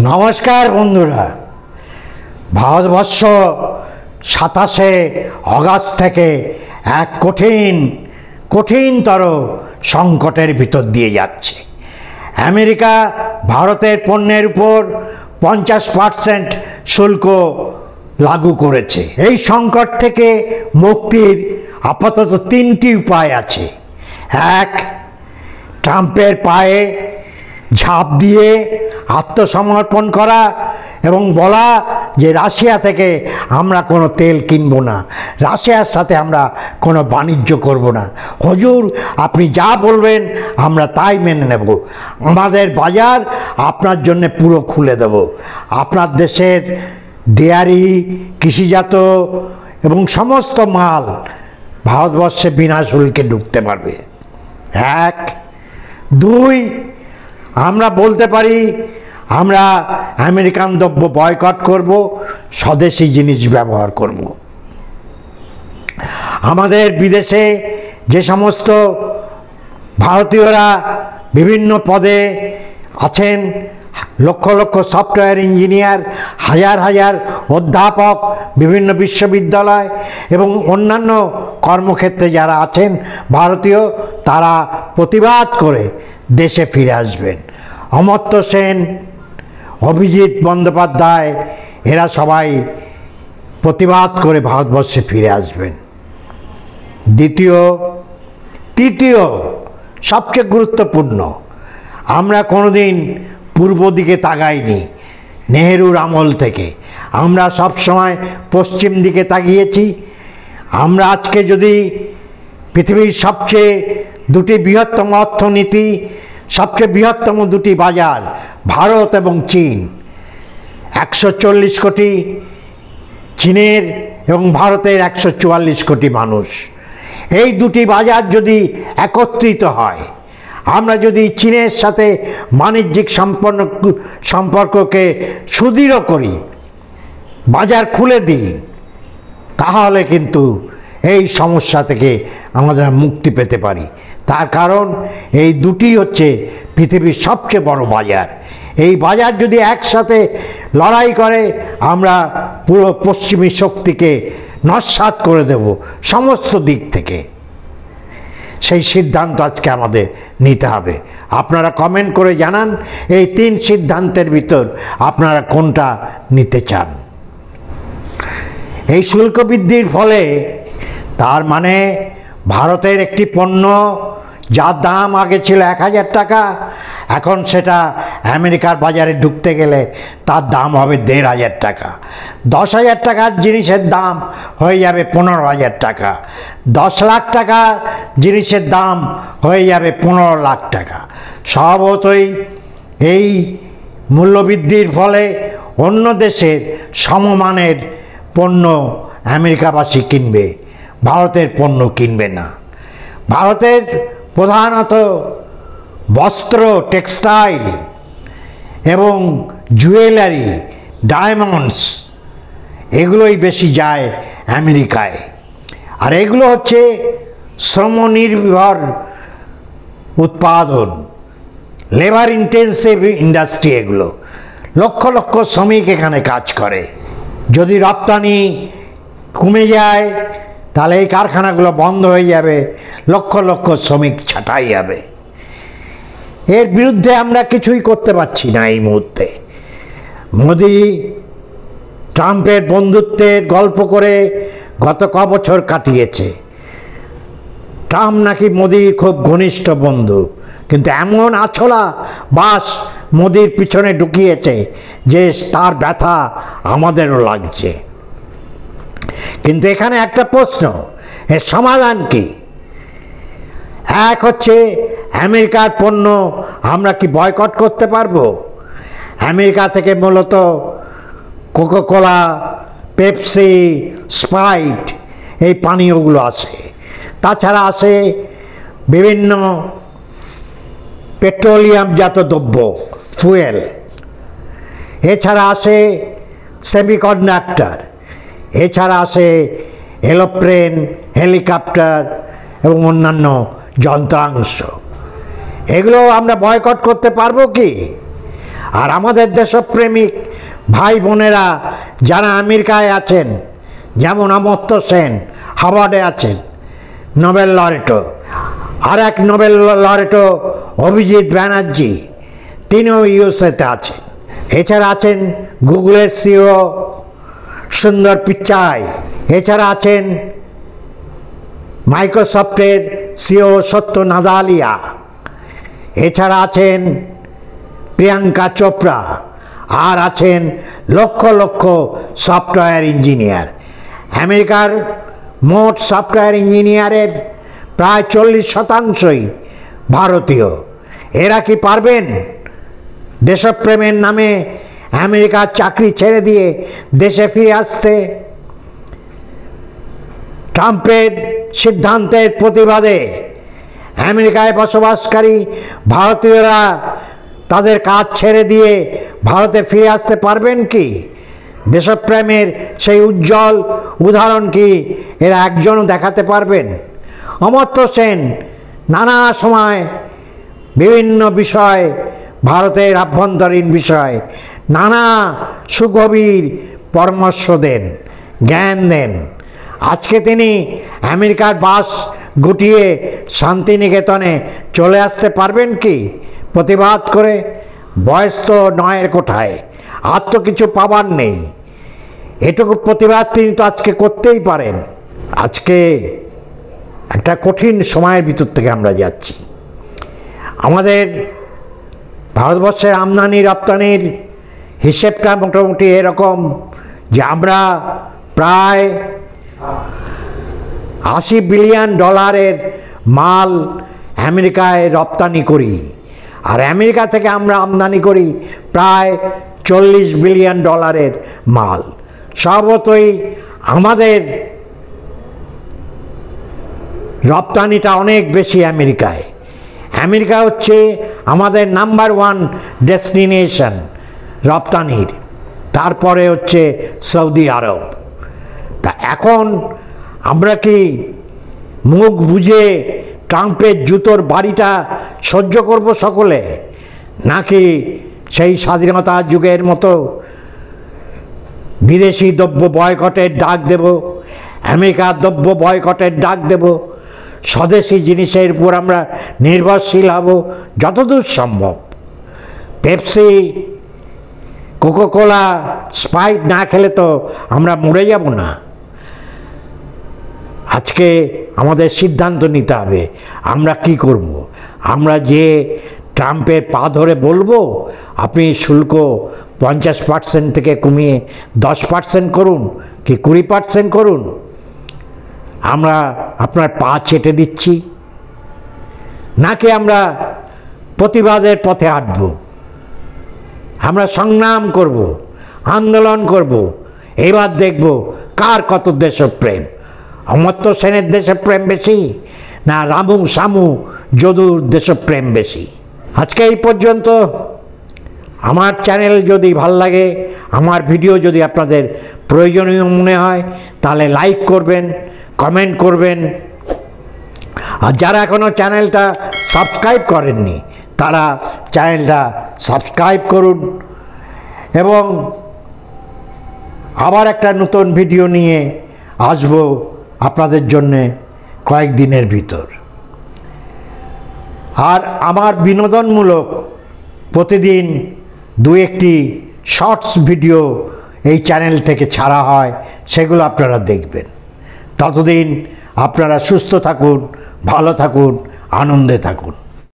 নমস্কার বন্ধুরা। ভারতবর্ষ 27শে অগাস্ট থেকে এক কঠিনতর সংকটের ভিতর দিয়ে যাচ্ছে। আমেরিকা ভারতের পণ্যের উপর 50% শুল্ক লাগু করেছে। এই সংকট থেকে মুক্তির আপাতত 3টি উপায় আছে। এক, ট্রাম্পের পায়ে ঝাঁপ দিয়ে আত্মসমর্পণ করা এবং বলা যে রাশিয়া থেকে আমরা কোনো তেল কিনব না, রাশিয়ার সাথে আমরা কোনো বাণিজ্য করব না। হুজুর, আপনি যা বলবেন আমরা তাই মেনে নেব, আমাদের বাজার আপনার জন্য পুরো খুলে দেব, আপনার দেশের ডেয়ারি, কৃষিজাত এবং সমস্ত মাল ভারতবর্ষে বিনা শুল্কে ঢুকতে পারবে। এক। দুই, আমরা বলতে পারি আমরা আমেরিকান দ্রব্য বয়কট করব, স্বদেশি জিনিস ব্যবহার করব। আমাদের বিদেশে যে সমস্ত ভারতীয়রা বিভিন্ন পদে আছেন, লক্ষ লক্ষ সফটওয়্যার ইঞ্জিনিয়ার, হাজার হাজার অধ্যাপক বিভিন্ন বিশ্ববিদ্যালয় এবং অন্যান্য কর্মক্ষেত্রে যারা আছেন ভারতীয়, তারা প্রতিবাদ করে দেশে ফিরে আসবেন। অমর্ত্য সেন, অভিজিৎ বন্দ্যোপাধ্যায়, এরা সবাই প্রতিবাদ করে ভারতবর্ষে ফিরে আসবেন। তৃতীয় সবচেয়ে গুরুত্বপূর্ণ, আমরা কোনোদিন পূর্ব দিকে তাকাইনি। নেহেরুর আমল থেকে আমরা সবসময় পশ্চিম দিকে তাকিয়েছি। আমরা আজকে যদি পৃথিবীর সবচেয়ে দুটি বৃহত্তম অর্থনীতি, সবচেয়ে বৃহত্তম দুটি বাজার ভারত এবং চীন, 140 কোটি চীনের এবং ভারতের 144 কোটি মানুষ, এই দুটি বাজার যদি একত্রিত হয়, আমরা যদি চীনের সাথে বাণিজ্যিক সম্পর্ককে সুদৃঢ় করি, বাজার খুলে দিই, তাহলে কিন্তু এই সমস্যা থেকে আমরা মুক্তি পেতে পারি। তার কারণ এই দুটি হচ্ছে পৃথিবীর সবচেয়ে বড় বাজার। এই বাজার যদি একসাথে লড়াই করে, আমরা পুরো পশ্চিমী শক্তিকে নস্যাৎ করে দেব সমস্ত দিক থেকে। সেই সিদ্ধান্ত আজকে আমাদের নিতে হবে। আপনারা কমেন্ট করে জানান এই 3 সিদ্ধান্তের ভিতর আপনারা কোনটা নিতে চান। এই শুল্ক বৃদ্ধির ফলে তার মানে ভারতের একটি পণ্য যার দাম আগে ছিল 1000 টাকা, এখন সেটা আমেরিকার বাজারে ঢুকতে গেলে তার দাম হবে 1500 টাকা। 10,000 টাকার জিনিসের দাম হয়ে যাবে 15,000 টাকা। 10 লাখ টাকা জিনিসের দাম হয়ে যাবে 15 লাখ টাকা। স্বভাবতই এই মূল্যবৃদ্ধির ফলে অন্য দেশের সমমানের পণ্য আমেরিকাবাসী কিনবে, ভারতের পণ্য কিনবে না। ভারতের প্রধানত বস্ত্র, টেক্সটাইল এবং জুয়েলারি, ডায়মন্ডস, এগুলোই বেশি যায় আমেরিকায়। আর এগুলো হচ্ছে শ্রমনির্ভর উৎপাদন, লেবার ইন্টেন্সিভ ইন্ডাস্ট্রি। এগুলো লক্ষ লক্ষ শ্রমিক এখানে কাজ করে। যদি রপ্তানি কমে যায় তাহলে এই কারখানাগুলো বন্ধ হয়ে যাবে, লক্ষ লক্ষ শ্রমিক ছাঁটাই যাবে। এর বিরুদ্ধে আমরা কিছুই করতে পারছি না এই মুহূর্তে। মোদি ট্রাম্পের বন্ধুত্বের গল্প করে গত বছর কাটিয়েছে। ট্রাম্প নাকি মোদির খুব ঘনিষ্ঠ বন্ধু, কিন্তু এমন আছলা বাস মোদির পিছনে ঢুকিয়েছে যে তার ব্যথা আমাদেরও লাগছে। কিন্তু এখানে একটা প্রশ্ন, এর সমাধান কি? এক হচ্ছে আমেরিকার পণ্য আমরা কি বয়কট করতে পারবো? আমেরিকা থেকে মূলত কোকাকোলা, পেপসি, স্প্রাইট এই পানীয়গুলো আসে। তাছাড়া আসে বিভিন্ন পেট্রোলিয়ামজাত দ্রব্য, ফুয়েল। এছাড়া আসে সেমিকন্ডাক্টর, এছাড়া আসে এরোপ্লেন, হেলিকপ্টার এবং অন্যান্য যন্ত্রাংশ। এগুলো আমরা বয়কট করতে পারবো কি? আর আমাদের দেশপ্রেমিক ভাই বোনেরা যারা আমেরিকায় আছেন, যেমন অমর্ত্য সেন হার্ভার্ডে আছেন, নোবেল লরেটো, আর এক নোবেল লরেটো অভিজিৎ ব্যানার্জি, তিনিও ইউএসএতে আছেন। এছাড়া আছেন গুগলের সিইও সুন্দর পিচাই, এছাড়া আছেন মাইক্রোসফটের সিইও সত্য নাদালিয়া, এছাড়া আছেন প্রিয়াঙ্কা চোপড়া, আর আছেন লক্ষ লক্ষ সফটওয়্যার ইঞ্জিনিয়ার। আমেরিকার মোট সফটওয়্যার ইঞ্জিনিয়ারের প্রায় 40% ভারতীয়। এরা কি পারবেন দেশপ্রেমের নামে আমেরিকার চাকরি ছেড়ে দিয়ে দেশে ফিরে আসতে? ট্রাম্পের সিদ্ধান্তের প্রতিবাদে আমেরিকায় বসবাসকারী ভারতীয়রা তাদের কাজ ছেড়ে দিয়ে ভারতে ফিরে আসতে পারবেন কি? দেশপ্রেমের সেই উজ্জ্বল উদাহরণ কি এরা একজনও দেখাতে পারবেন? অমর্ত্য সেন নানা সময় বিভিন্ন বিষয়, ভারতের আভ্যন্তরীণ বিষয় নানা সুগভীর পরামর্শ দেন, জ্ঞান দেন। আজকে তিনি আমেরিকার বাস গুটিয়ে শান্তিনিকেতনে চলে আসতে পারবেন কি প্রতিবাদ করে? বয়স তো নয়ের কোঠায়, আর তো কিছু পাবার নেই। এটুকু প্রতিবাদ তিনি তো আজকে করতেই পারেন। আজকে একটা কঠিন সময়ের ভিতর থেকে আমরা যাচ্ছি। আমাদের ভারতবর্ষের আমদানি রপ্তানির হিসেবটা মোটামুটি এরকম যে আমরা প্রায় $80 বিলিয়ন মাল আমেরিকায় রপ্তানি করি, আর আমেরিকা থেকে আমরা আমদানি করি প্রায় $40 বিলিয়ন মাল। স্বভাবতই আমাদের রপ্তানিটা অনেক বেশি আমেরিকায়। আমেরিকা হচ্ছে আমাদের নাম্বার 1 ডেস্টিনেশন রপ্তানির, তারপরে হচ্ছে সৌদি আরব। তা এখন আমরা কি মুখ বুজে ট্রাম্পের জুতোর বাড়িটা সহ্য করব সকলে, নাকি সেই স্বাধীনতা যুগের মতো বিদেশি দ্রব্য বয়কটের ডাক দেব, আমেরিকার দ্রব্য বয়কটের ডাক দেব, স্বদেশি জিনিসের উপর আমরা নির্ভরশীল হব যতদূর সম্ভব? পেপসি, কোকাকোলা, স্প্রাইট না খেলে তো আমরা মরে যাব না। আজকে আমাদের সিদ্ধান্ত নিতে হবে আমরা কি করব। আমরা যে ট্রাম্পের পা ধরে বলবো আপনি শুল্ক 50% থেকে কমিয়ে 10% করুন কি 20% করুন, আমরা আপনার পা চেটে দিচ্ছি, নাকি আমরা প্রতিবাদের পথে হাঁটব, আমরা সংগ্রাম করব, আন্দোলন করব? এবার দেখব কার কত দেশপ্রেম। অমর্ত্য সেনের দেশপ্রেম বেশি না রামু শামু যদুর দেশপ্রেম বেশি? আজকে এই পর্যন্ত। আমার চ্যানেল যদি ভাল লাগে, আমার ভিডিও যদি আপনাদের প্রয়োজনীয় মনে হয় তাহলে লাইক করবেন, কমেন্ট করবেন। আর যারা এখনও চ্যানেলটা সাবস্ক্রাইব করেননি তারা চ্যানেলটা সাবস্ক্রাইব করুন। এবং আবার একটা নতুন ভিডিও নিয়ে আসব আপনাদের জন্যে কয়েকদিনের ভিতর। আর আমার বিনোদনমূলক প্রতিদিন 2-1টি শর্টস ভিডিও এই চ্যানেল থেকে ছাড়া হয়, সেগুলো আপনারা দেখবেন। ততদিন আপনারা সুস্থ থাকুন, ভালো থাকুন, আনন্দে থাকুন।